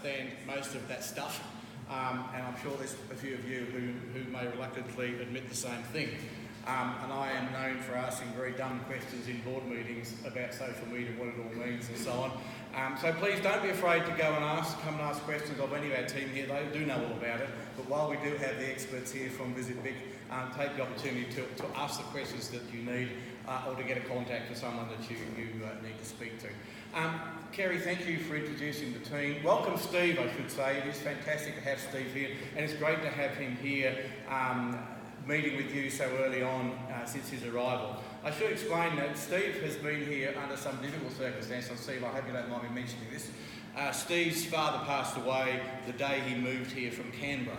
understand most of that stuff, and I'm sure there's a few of you who may reluctantly admit the same thing. And I am known for asking very dumb questions in board meetings about social media, what it all means and so on. So please don't be afraid to come and ask questions of any of our team here. They do know all about it. But while we do have the experts here from Visit Vic, take the opportunity to ask the questions that you need or to get a contact for someone that you need to speak to. Kerry, thank you for introducing the team. Welcome Steve, I should say. It is fantastic to have Steve here, and it's great to have him here meeting with you so early on since his arrival. I should explain that Steve has been here under some difficult circumstances. Steve, I hope you don't mind me mentioning this. Steve's father passed away the day he moved here from Canberra.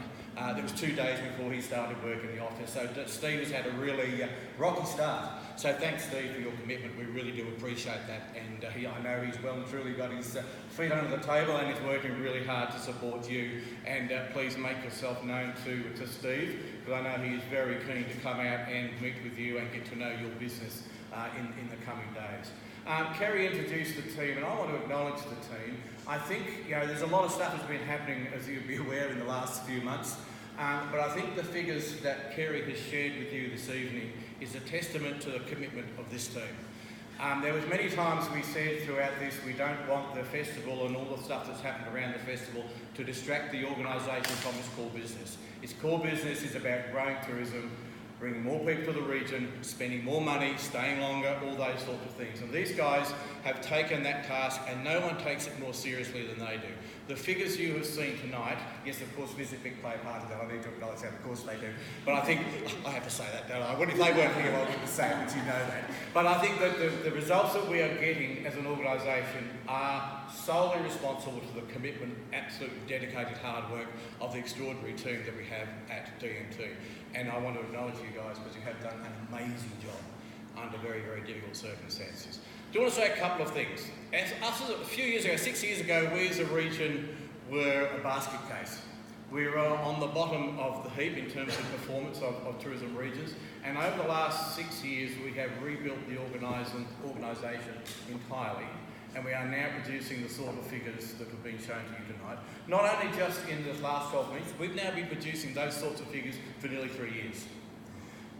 There was 2 days before he started work in the office, so Steve has had a really rocky start. So thanks, Steve, for your commitment. We really do appreciate that, and I know he's well and truly got his feet under the table and he's working really hard to support you. And please make yourself known to Steve, because I know he is very keen to come out and meet with you and get to know your business in the coming days. Kerry introduced the team, and I want to acknowledge the team. I think there's a lot of stuff that's been happening, as you'll be aware, in the last few months. But I think the figures that Kerry has shared with you this evening is a testament to the commitment of this team. There was many times we said throughout this, we don't want the festival and all the stuff that's happened around the festival to distract the organisation from its core business. Its core business is about growing tourism, bringing more people to the region, spending more money, staying longer, all those sorts of things. And these guys have taken that task, and no one takes it more seriously than they do. The figures you have seen tonight, yes, of course, Visit Vic play a part of that. I need to acknowledge that, of course they do. But I think, I have to say that, don't I? What if they weren't here, I wouldn't say it, but you know that. But I think that the results that we are getting as an organisation are solely responsible to the commitment, absolute dedicated hard work of the extraordinary team that we have at DMT. And I want to acknowledge you guys because you have done an amazing job under very, very difficult circumstances. Do you want to say a couple of things? A few years ago, 6 years ago, we as a region were a basket case. We were on the bottom of the heap in terms of performance of tourism regions, and over the last 6 years we have rebuilt the organisation entirely, and we are now producing the sort of figures that have been shown to you tonight. Not only just in the last 12 months, we've now been producing those sorts of figures for nearly 3 years.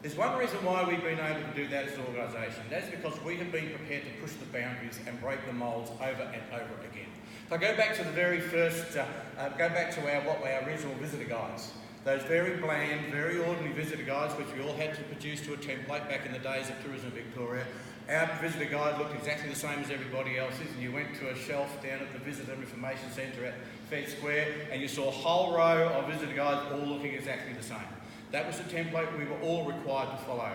There's one reason why we've been able to do that as an organisation. That's because we have been prepared to push the boundaries and break the moulds over and over again. If I go back to the very first, go back to our original visitor guides. Those very bland, very ordinary visitor guides, which we all had to produce to a template back in the days of Tourism Victoria. Our visitor guide looked exactly the same as everybody else's, and you went to a shelf down at the Visitor Information Centre at Fed Square, and you saw a whole row of visitor guides all looking exactly the same. That was the template we were all required to follow.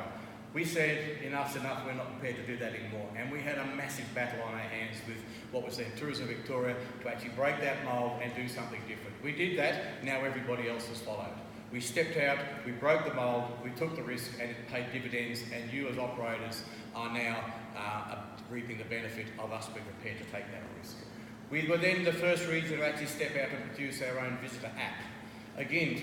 We said, enough's enough, we're not prepared to do that anymore. And we had a massive battle on our hands with what was then Tourism Victoria to actually break that mould and do something different. We did that, now everybody else has followed. We stepped out, we broke the mould, we took the risk, and it paid dividends, and you as operators are now reaping the benefit of us being prepared to take that risk. We were then the first region to actually step out and produce our own visitor app. Again,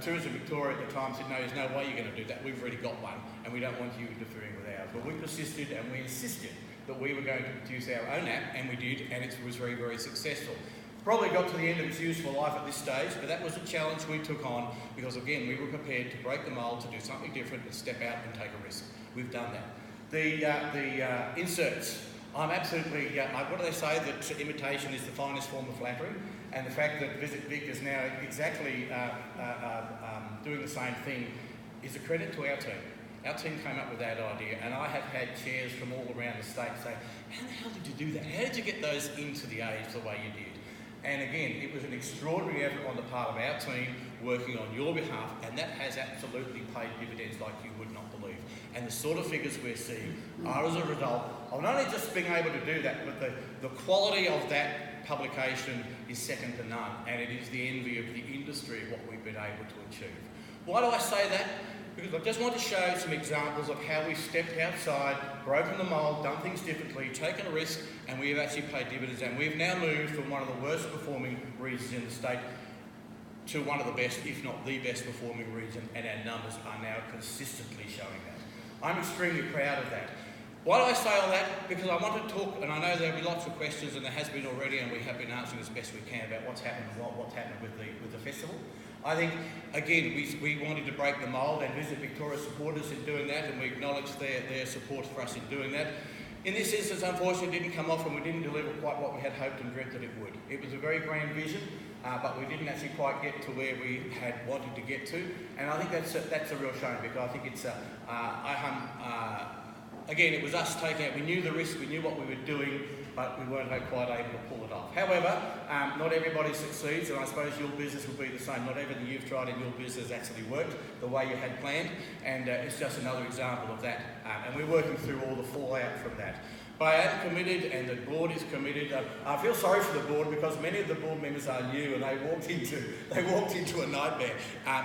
Tourism Victoria at the time said, no, there's no way you're going to do that. We've already got one, and we don't want you interfering with ours. But we persisted and we insisted that we were going to produce our own app, and we did, and it was very, very successful. Probably got to the end of its useful life at this stage, but that was a challenge we took on because, again, we were prepared to break the mould, to do something different, and step out and take a risk. We've done that. The inserts. I'm absolutely, what do they say, that imitation is the finest form of flattery, and the fact that Visit Vic is now exactly doing the same thing is a credit to our team. Our team came up with that idea, and I have had chairs from all around the state say, how the hell did you do that? How did you get those into the age the way you did? And again, it was an extraordinary effort on the part of our team working on your behalf, and that has absolutely paid dividends like you would not believe. And the sort of figures we're seeing are as a result of not only just being able to do that, but the quality of that publication is second to none, and it is the envy of the industry of what we've been able to achieve. Why do I say that? Because I just want to show some examples of how we've stepped outside, broken the mould, done things differently, taken a risk, and we have actually paid dividends. And we've now moved from one of the worst performing regions in the state to one of the best, if not the best performing region, and our numbers are now consistently showing that. I'm extremely proud of that. Why do I say all that? Because I want to talk, and I know there'll be lots of questions, and there has been already, and we have been answering as best we can about what's happened with the festival. I think, again, we wanted to break the mould, and Visit Victoria supported us in doing that, and we acknowledge their support for us in doing that. In this instance, unfortunately, it didn't come off, and we didn't deliver quite what we had hoped and dreamt that it would. It was a very grand vision, but we didn't actually quite get to where we had wanted to get to, and I think that's a real shame, because I think it's again, it was us taking it. We knew the risk, we knew what we were doing, but we weren't quite able to pull it off. However, not everybody succeeds, and I suppose your business will be the same. Not everything you've tried in your business actually worked the way you had planned, and it's just another example of that. And we're working through all the fallout from that. But I am committed, and the board is committed. I feel sorry for the board, because many of the board members are new, and they walked into a nightmare.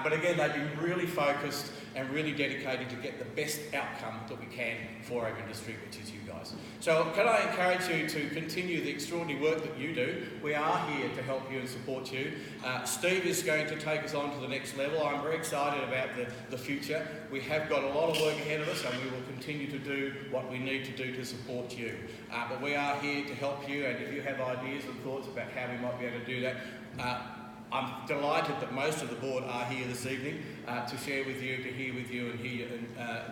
But again, they've been really focused and really dedicated to get the best outcome that we can for our industry, which is you guys. So can I encourage you to continue the extraordinary work that you do? We are here to help you and support you. Steve is going to take us on to the next level. I'm very excited about the future. We have got a lot of work ahead of us, and we will continue to do what we need to do to support you. But we are here to help you, and if you have ideas and thoughts about how we might be able to do that, I'm delighted that most of the board are here this evening to share with you, to hear with you, and hear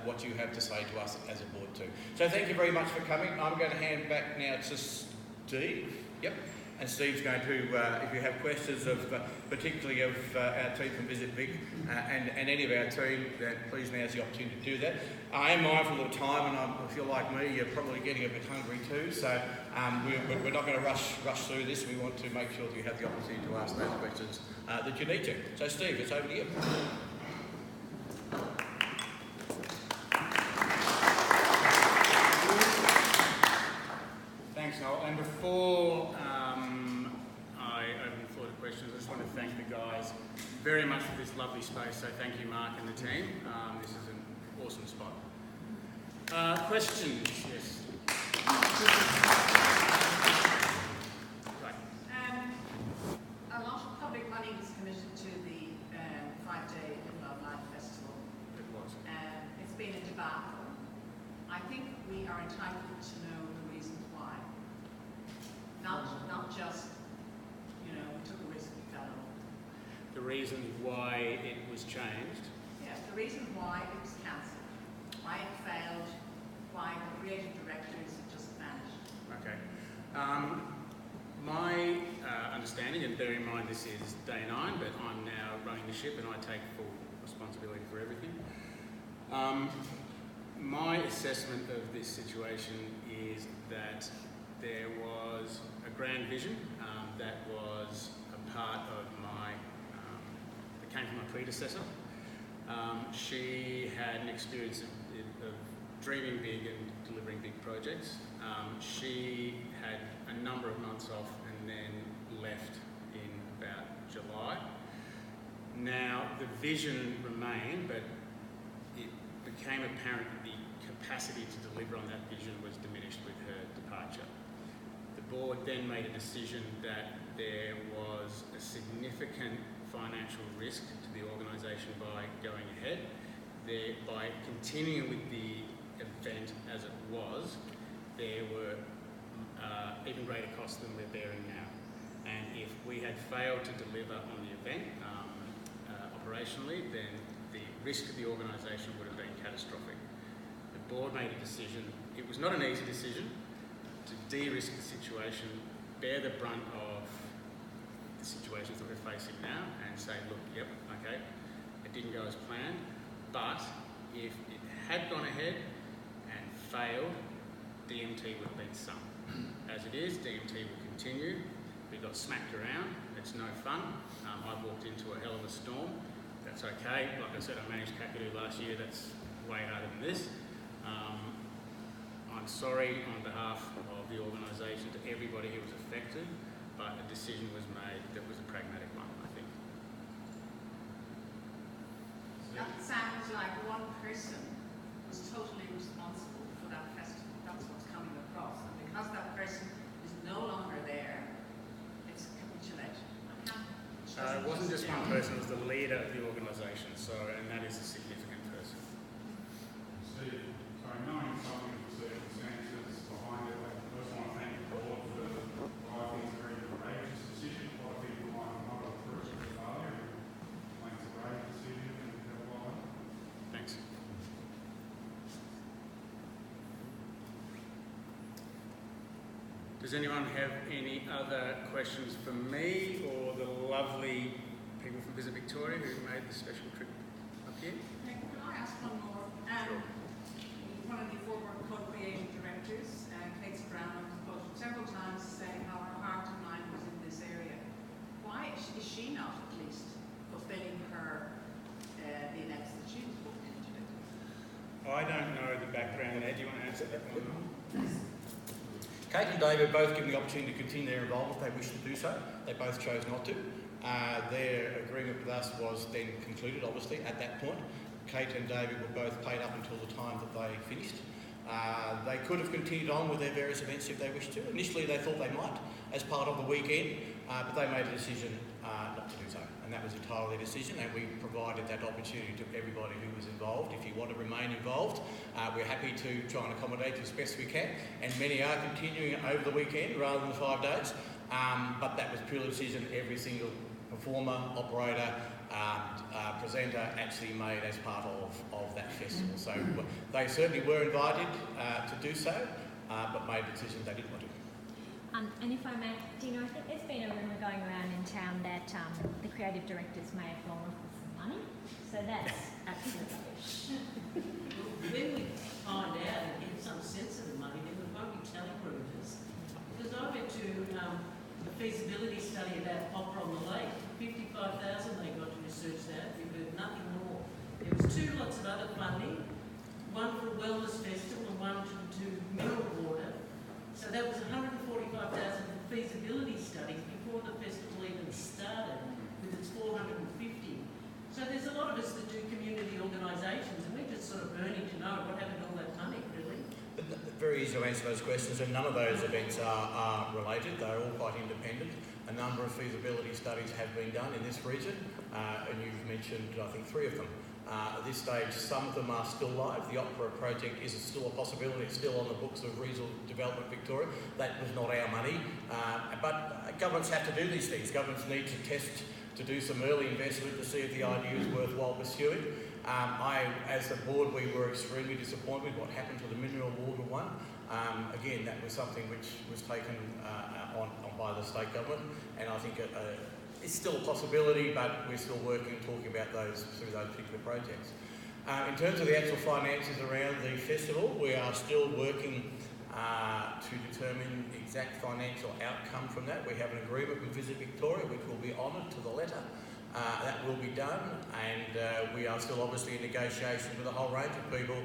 what you have to say to us as a board too. So thank you very much for coming. I'm going to hand back now to Steve. Yep. And Steve's going to, if you have questions of, particularly of our team from Visit Vic and any of our team, please now's the opportunity to do that. I am mindful of time, and if you're like me, you're probably getting a bit hungry too, so we're not going to rush through this. We want to make sure that you have the opportunity to ask those questions that you need to. So Steve, it's over to you. Thanks, Noel. And before I open the floor to questions, I just want to thank the guys very much for this lovely space. So thank you, Mark and the team. This is an awesome spot. Questions? Yes. Right. A lot of public money was committed to the 5-day Inbound Live Festival. It was. It's been a debacle. I think we are entitled to know the reasons why. Not just, we took a risk, we fell off. The reason why it was changed? Yes, the reason why it was cancelled, why it failed, why the creative directors just vanished. Okay. My understanding, and bear in mind this is day 9, but I'm now running the ship and I take full responsibility for everything. My assessment of this situation is that there was a grand vision that was a part of that came from my predecessor. She had an experience of dreaming big and delivering big projects. She had a number of months off and then left in about July. Now, the vision remained, but it became apparent that the capacity to deliver on that vision was diminished with her departure. The board then made a decision that there was a significant financial risk to the organisation by going ahead. By continuing with the event as it was, there were even greater costs than we're bearing now. And if we had failed to deliver on the event operationally, then the risk of the organisation would have been catastrophic. The board made a decision. It was not an easy decision to de-risk the situation, bear the brunt of the situations that we're facing now, and say, look, yep, okay, it didn't go as planned, but if it had gone ahead and failed, DMT would have been sunk. As it is, DMT will continue. We got smacked around. It's no fun. I walked into a hell of a storm. That's okay. Like I said, I managed Kakadu last year. That's way harder than this. I'm sorry on behalf of the organisation to everybody who was affected, but a decision was made that was a pragmatic one, I think. That sounds like one person was totally responsible for that festival. That's what's coming across. And because that person is no longer there, it's capitulated. It wasn't just one person, it was the leader of the organisation, and that is a significant person. Steve, sorry, knowing something was there, it Does anyone have any other questions for me or the lovely people from Visit Victoria who made the special trip up here? Can I ask one more? Sure. One of the former co-creative directors, Kate Brown, was quoted several times saying how her heart and mind was in this area. Why is she not at least fulfilling her the events that she was booked into? I don't know the background there. Do you want to answer that one? Kate and David both given the opportunity to continue their involvement if they wish to do so. They both chose not to. Their agreement with us was then concluded, obviously, at that point. Kate and David were both paid up until the time that they finished. They could have continued on with their various events if they wished to. Initially, they thought they might as part of the weekend, but they made a decision not to do so. And that was entirely their decision, and we provided that opportunity to everybody who was involved. If you want to remain involved, we're happy to try and accommodate you as best we can, and many are continuing over the weekend rather than 5 days, but that was purely a decision every single performer, operator, presenter actually made as part of that festival. So they certainly were invited to do so, but made the decision they didn't want to. And if I may, Dina, I think there's been a rumour going around in town that the creative directors may have gone off with some money. So that's absolute rubbish. When we find out and get some sense of the money, then we won't be telling rumours. Because I went to a feasibility study about opera on the lake. 55,000 they got to research that. We've heard nothing more. There was 2 lots of other funding, one for a wellness festival and one to mineral water. So that was 145,000 for feasibility studies before the festival even started, with its 450. So there's a lot of us that do community organisations, and we're just sort of burning to know what happened to all that money, really. Very easy to answer those questions, and none of those events are related. They're all quite independent. A number of feasibility studies have been done in this region, and you've mentioned, I think, 3 of them. At this stage, some of them are still live. The Opera project is still a possibility. It's still on the books of Regional Development Victoria. That was not our money. But governments have to do these things. Governments need to test, to do some early investment to see if the idea is worthwhile pursuing. As a board, we were extremely disappointed with what happened to the mineral water one. Again, that was something which was taken on by the state government, and I think it's still a possibility, but we're still working and talking about those through those particular projects. In terms of the actual finances around the festival, we are still working to determine exact financial outcome from that. We have an agreement with Visit Victoria, which will be honoured to the letter. That will be done, and we are still obviously in negotiation with a whole range of people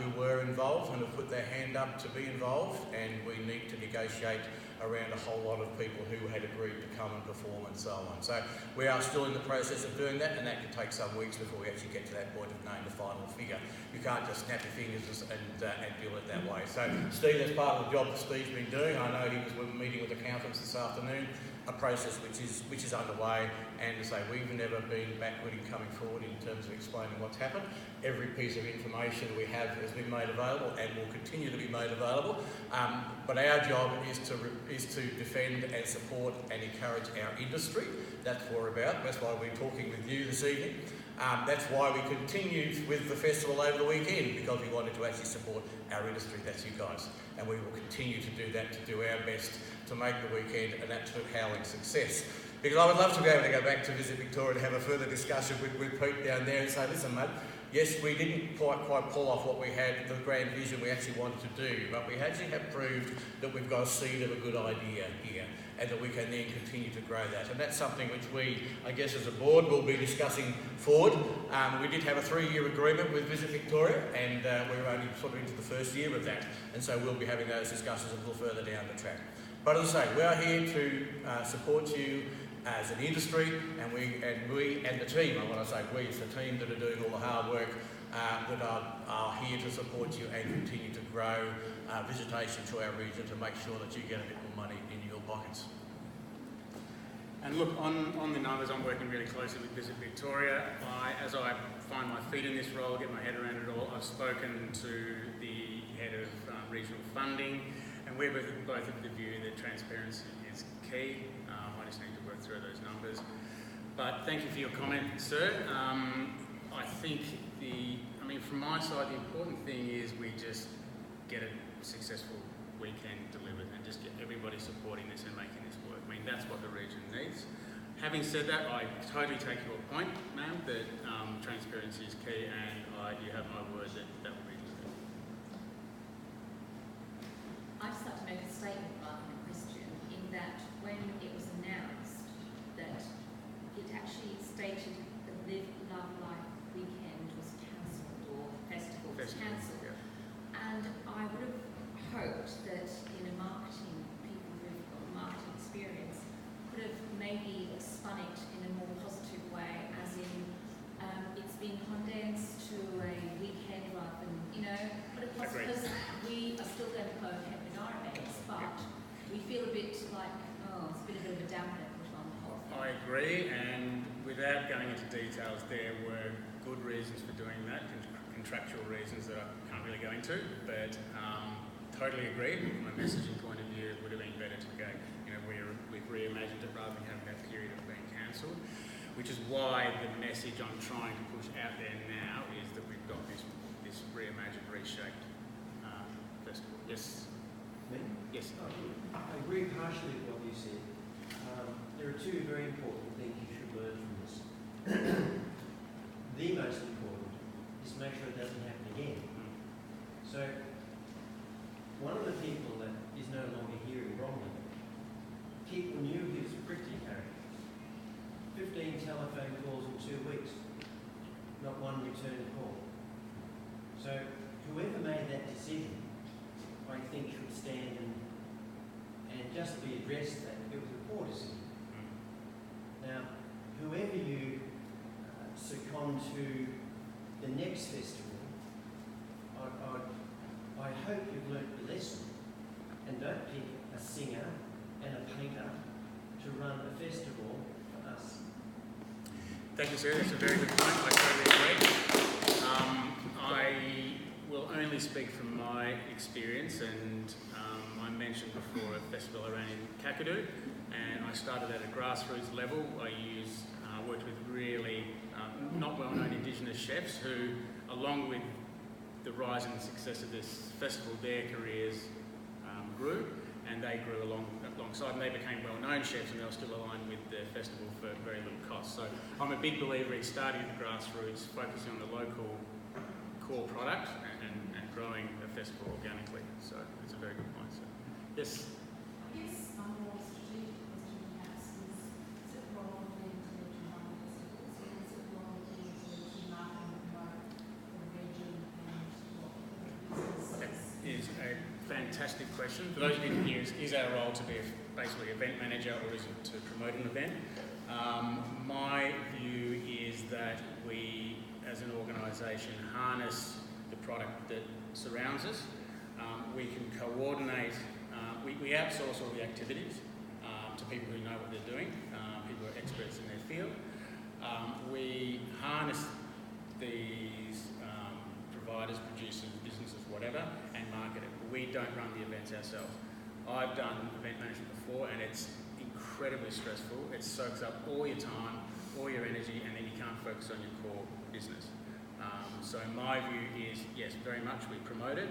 who were involved and have put their hand up to be involved, and we need to negotiate around a whole lot of people who had agreed to come and perform and so on. So we are still in the process of doing that, and that can take some weeks before we actually get to that point of knowing the final figure. You can't just snap your fingers and deal it that way. So Steve, as part of the job that Steve's been doing, I know he was meeting with accountants this afternoon, a process which is underway, and to say we've never been backward in coming forward in terms of explaining what's happened. Every piece of information we have has been made available and will continue to be made available. But our job is to defend and support and encourage our industry. That's what we're about. That's why we're talking with you this evening. That's why we continued with the festival over the weekend, because we wanted to actually support our industry. That's you guys. And we will continue to do that, to do our best to make the weekend an absolute howling success. Because I would love to be able to go back to Visit Victoria to have a further discussion with Pete down there and say, listen, mate, yes, we didn't quite pull off what we had, the grand vision we actually wanted to do, but we actually have proved that we've got a seed of a good idea here, and that we can then continue to grow that. And that's something which we, I guess, as a board, will be discussing forward. We did have a 3-year agreement with Visit Victoria, and we're only sort of into the first year of that, and so we'll be having those discussions a little further down the track. But as I say, we are here to support you as an industry, and we and the team, I want to say we, it's the team that are doing all the hard work, that are here to support you and continue to grow visitation to our region to make sure that you get a bit more money in your pockets. And look, on the numbers, I'm working really closely with Visit Victoria. As I find my feet in this role, get my head around it all, I've spoken to the head of regional funding, and we're both of the view that transparency is key. I just need to work through those numbers. But thank you for your comment, sir. I think from my side, the important thing is we just get a successful weekend delivered, and just get everybody supporting this and making this work. I mean, that's what the region needs. Having said that, I totally take your point, ma'am, that transparency is key, and you have my word that that will be delivered. I'd just like to make a statement rather than a question, in that when it was announced that it actually stated the Live, Love, Life weekend was cancelled, or festival was cancelled. Yeah. And I would have hoped that in a marketing, people who've got marketing experience could have maybe spun it in a more positive way, as in it's been condensed to a weekend rather than, but of course, because we are still going to go ahead with our events, but we feel a bit like, it's been a bit of a damper put on the whole thing. I agree, and without going into details, there were good reasons for doing that, contractual reasons that I can't really go into, but totally agree. From a messaging point of view, it would have been better to go, we've reimagined it rather than having that period of being cancelled, which is why the message I'm trying to push out there now is that we've got this reimagined, reshaped festival. Yes? Me? Yes. I agree partially with what you said. There are two very important things you should learn from this. The most important is to make sure it doesn't happen again. So, one of the people that is no longer hearing wrongly, people knew he was a prickly character. 15 telephone calls in 2 weeks, not one return call. So, whoever made that decision, I think should stand and just be addressed that it was a poor decision. Now, whoever you succumb to the next festival, I hope you've learnt the lesson and don't pick a singer and a painter to run a festival for us. Thank you, sir. That's a very good point. I totally agree. I will only speak from my experience, and I mentioned before a festival I ran in Kakadu, and I started at a grassroots level. I worked with really not well-known Indigenous chefs who, along with the rise and success of this festival, their careers grew, and they grew alongside, and they became well-known chefs, and they were still aligned with the festival for very little cost. So I'm a big believer in starting at the grassroots, focusing on the local core product, and growing a festival organically. So it's a very good point. So, yes? I guess a more strategic question perhaps is it wrong for them to run festivals, or is it wrong for them to market and promote the region and what the business That is a fantastic question. For those who didn't hear, is our role to be basically event manager, or is it to promote an event? My view is that we, as an organisation, harness the product that surrounds us. We can coordinate, we outsource all the activities to people who know what they're doing, people who are experts in their field. We harness these providers, producers, businesses, whatever, and market it. We don't run the events ourselves. I've done event management before, and it's incredibly stressful. It soaks up all your time, all your energy, and then you can't focus on your core business. So my view is, yes, very much we promote it.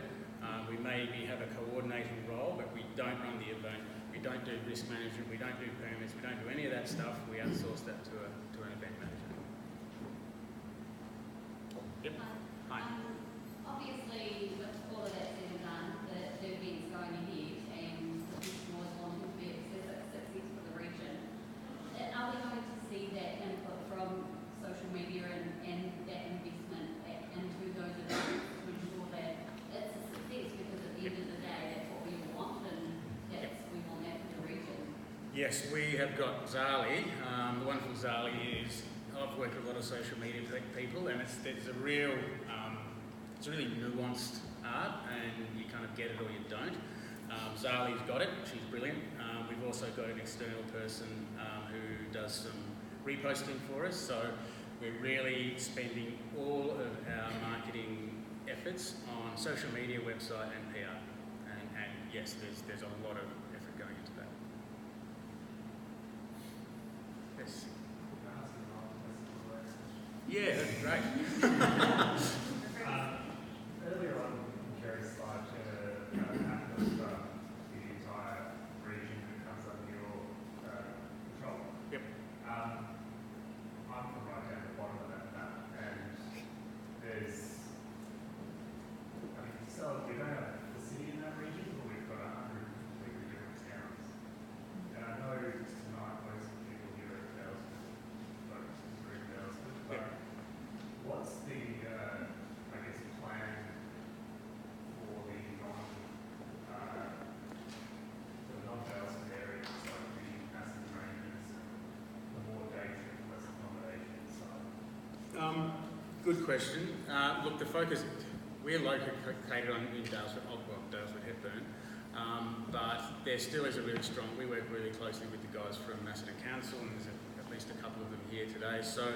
We maybe have a coordinating role, but we don't run the event. We don't do risk management. We don't do permits. We don't do any of that stuff. We outsource that to an event manager. Yep. Hi. Obviously, with all of that said and done, the event's going ahead, and the festival is wanting to be a success for the region. Are we going to see that input from social media and that investment into those events to ensure that it's a success? Because at the end of the day, that's what we want, and we want that for the region. Yes, we have got Zali. The wonderful Zali is, I've worked with a lot of social media people, and it's a really nuanced art, and you kind of get it or you don't. Zali's got it, she's brilliant. We've also got an external person who does some reposting for us, so we're really spending all of our marketing efforts on social media, website and PR. And yes, there's a lot of effort going into that. Yes. Yeah, that'd be great. Earlier on, Kerry's slide, she had a map of good question. Look, the focus, we're located in Dalesford, Dalesford Hepburn, but there still is a really strong, we work really closely with the guys from Macedon Council, and there's at least a couple of them here today. So,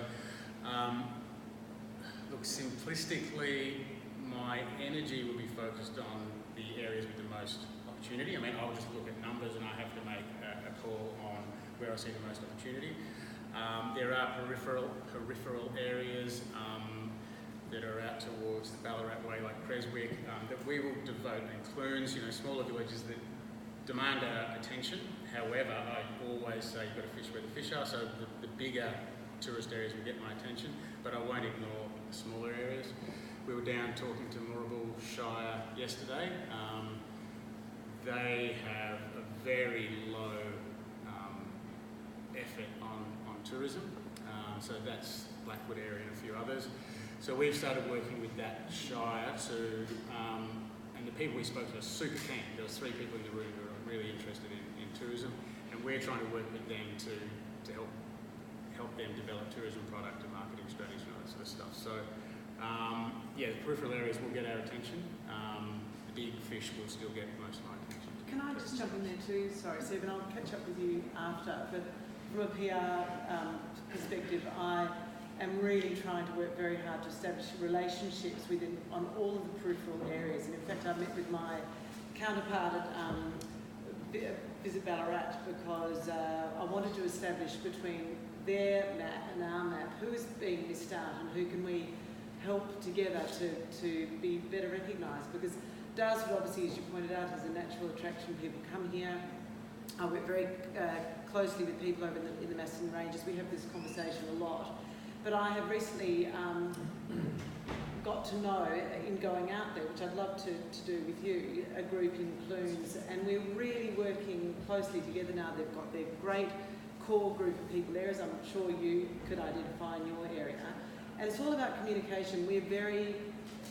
look, simplistically, my energy will be focused on the areas with the most opportunity. I mean, I'll just look at numbers and I have to make a call on where I see the most opportunity. There are peripheral areas that are out towards the Ballarat way, like Creswick, that we will devote, and Clunes, smaller villages that demand our attention. However, I always say you've got to fish where the fish are, so the bigger tourist areas will get my attention, but I won't ignore the smaller areas. We were down talking to Moorabool Shire yesterday. They have a very low effort on tourism, so that's Blackwood area and a few others. So we've started working with that shire to, and the people we spoke to are super keen. There was 3 people in the room who are really interested in tourism, and we're trying to work with them to help them develop tourism product and marketing strategies and all that sort of stuff. So yeah, the peripheral areas will get our attention. The big fish will still get most of my attention. Can I just jump in there too? Sorry, Stephen, I'll catch up with you after. But from a PR perspective, I am really trying to work very hard to establish relationships on all of the peripheral areas. And in fact, I met with my counterpart at Visit Ballarat because I wanted to establish between their map and our map who is being missed out and who can we help together to be better recognised. Because Dalesford, obviously, as you pointed out, is a natural attraction. People come here. I work very closely with people over in the Macedon Ranges. We have this conversation a lot. But I have recently got to know, in going out there, which I'd love to do with you, a group in Clunes, and we're really working closely together now. They've got their great core group of people there, as I'm sure you could identify in your area. And it's all about communication. We're very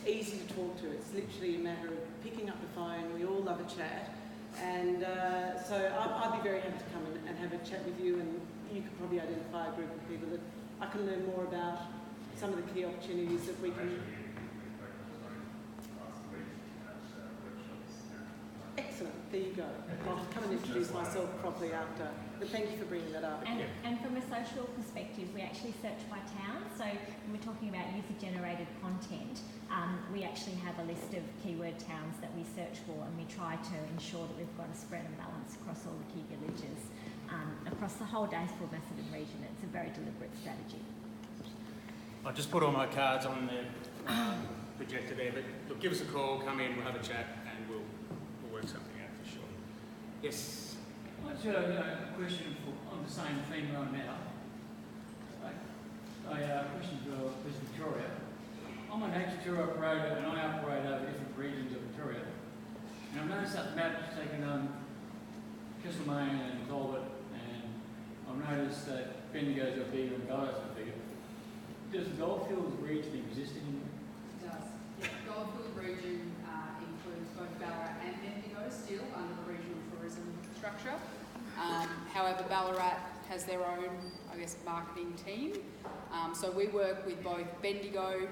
easy to talk to. It's literally a matter of picking up the phone. We all love a chat. And so I'd be very happy to come and have a chat with you, and you could probably identify a group of people that I can learn more about some of the key opportunities that we can. Excellent, there you go. I'll come and introduce myself properly after, but thank you for bringing that up. And from a social perspective, we actually search by town. So when we're talking about user-generated content, we actually have a list of keyword towns that we search for, and we try to ensure that we've got a spread and balance across all the key villages. Across the whole Dalesford Macedon region. It's a very deliberate strategy. I'll just put all my cards on the projector there, but look, give us a call, come in, we'll have a chat, and we'll work something out for sure. Yes? I've got a question on the same theme right now. A question for Miss Victoria. I'm a nature tour operator and I operate over different regions of Victoria. And I've noticed that the map's taken Castlemaine and Talbot, and I've noticed that Bendigo's are bigger and Ballarat's are bigger. Does the Goldfields region exist anymore? It does. Yeah, the Goldfield region includes both Ballarat and Bendigo still under the regional tourism structure. However, Ballarat has their own, marketing team. So we work with both Bendigo,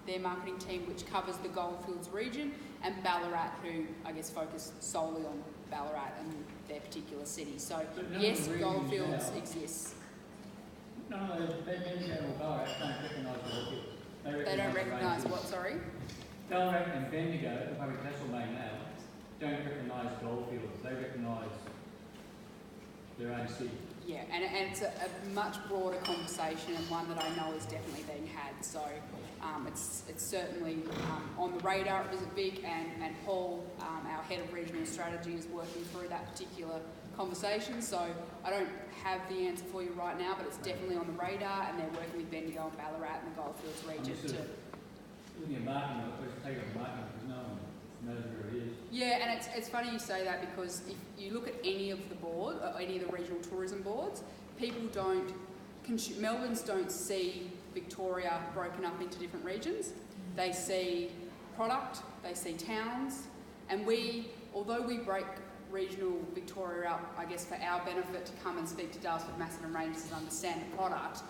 their marketing team, which covers the Goldfields region, and Ballarat, who focus solely on Ballarat and their particular city. So yes, Goldfields exists. No, Bendigo or Ballarat don't recognise Goldfields. They don't recognise what, sorry? Ballarat and Bendigo, the public Castlemaine now, don't recognise Goldfields. They recognise their own city. Yeah, and it's a much broader conversation, and one that I know is definitely being had. So it's certainly on the radar at Visit Vic, and Paul, our head of regional strategy, is working through that particular conversation. So I don't have the answer for you right now, but it's definitely on the radar, and they're working with Bendigo and Ballarat and the Goldfields region Looking at marketing, let's take up marketing because no one knows where it is. Yeah, and it's funny you say that, because if you look at any of the board, or any of the regional tourism boards, people don't, Melbournes don't see Victoria broken up into different regions. They see product, they see towns, and although we break regional Victoria up, for our benefit to come and speak to Dalesford Macedon Ranges and understand the product,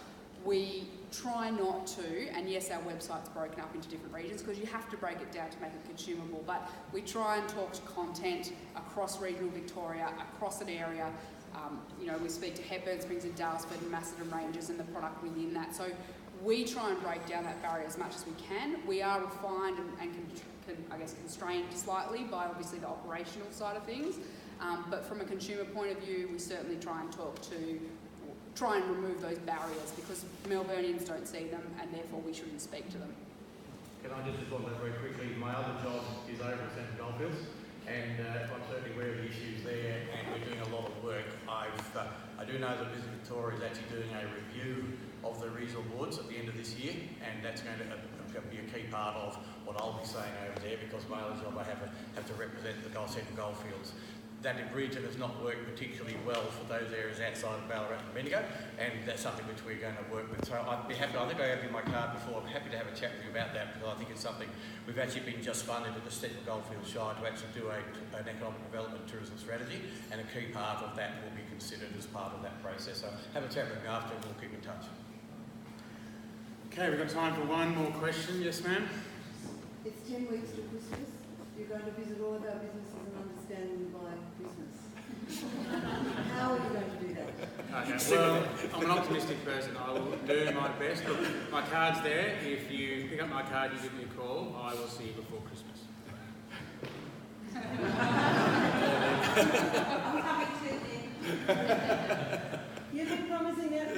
we try not to, and yes, our website's broken up into different regions because you have to break it down to make it consumable, but we try and talk to content across regional Victoria, across an area. You know, we speak to Hepburn Springs and Dalesford and Macedon Ranges and the product within that. So we try and break down that barrier as much as we can. We are refined and I guess, constrained slightly by obviously the operational side of things. But from a consumer point of view, we certainly try and remove those barriers because Melburnians don't see them and therefore we shouldn't speak to them. Can I just respond to that very quickly? My other job is over at Central Goldfields, and I'm certainly aware of the issues there, and we're doing a lot of work. I do know that Visit Victoria is actually doing a review of the regional boards at the end of this year, and that's going to be a key part of what I'll be saying over there, because my other job I have to represent the Central Goldfields. That region has not worked particularly well for those areas outside of Ballarat and Bendigo, and that's something which we're going to work with. So I'd be happy, I think I have in my card before, I'm happy to have a chat with you about that, because I think it's something we've actually been just funded at the Central Goldfields Shire to actually do an economic development tourism strategy, and a key part of that will be considered as part of that process. So have a chat with me after and we'll keep in touch. Okay, we've got time for one more question. Yes, ma'am? It's 10 weeks to Christmas. You're going to visit all of our businesses and understand by Christmas. How are you going to do that? Okay, well, I'm an optimistic person. I will do my best. Look, my card's there. If you pick up my card, you give me a call. I will see you before Christmas. I'm coming to then. You've been promising it.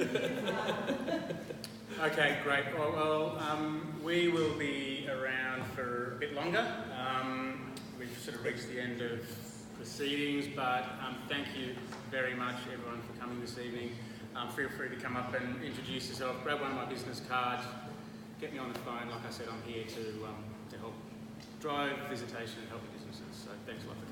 Okay, great. Well, we will be around for a bit longer. We've sort of reached the end of proceedings, but thank you very much, everyone, for coming this evening. Feel free to come up and introduce yourself, grab one of my business cards, get me on the phone. Like I said, I'm here to help drive visitation and help businesses. So thanks a lot for coming.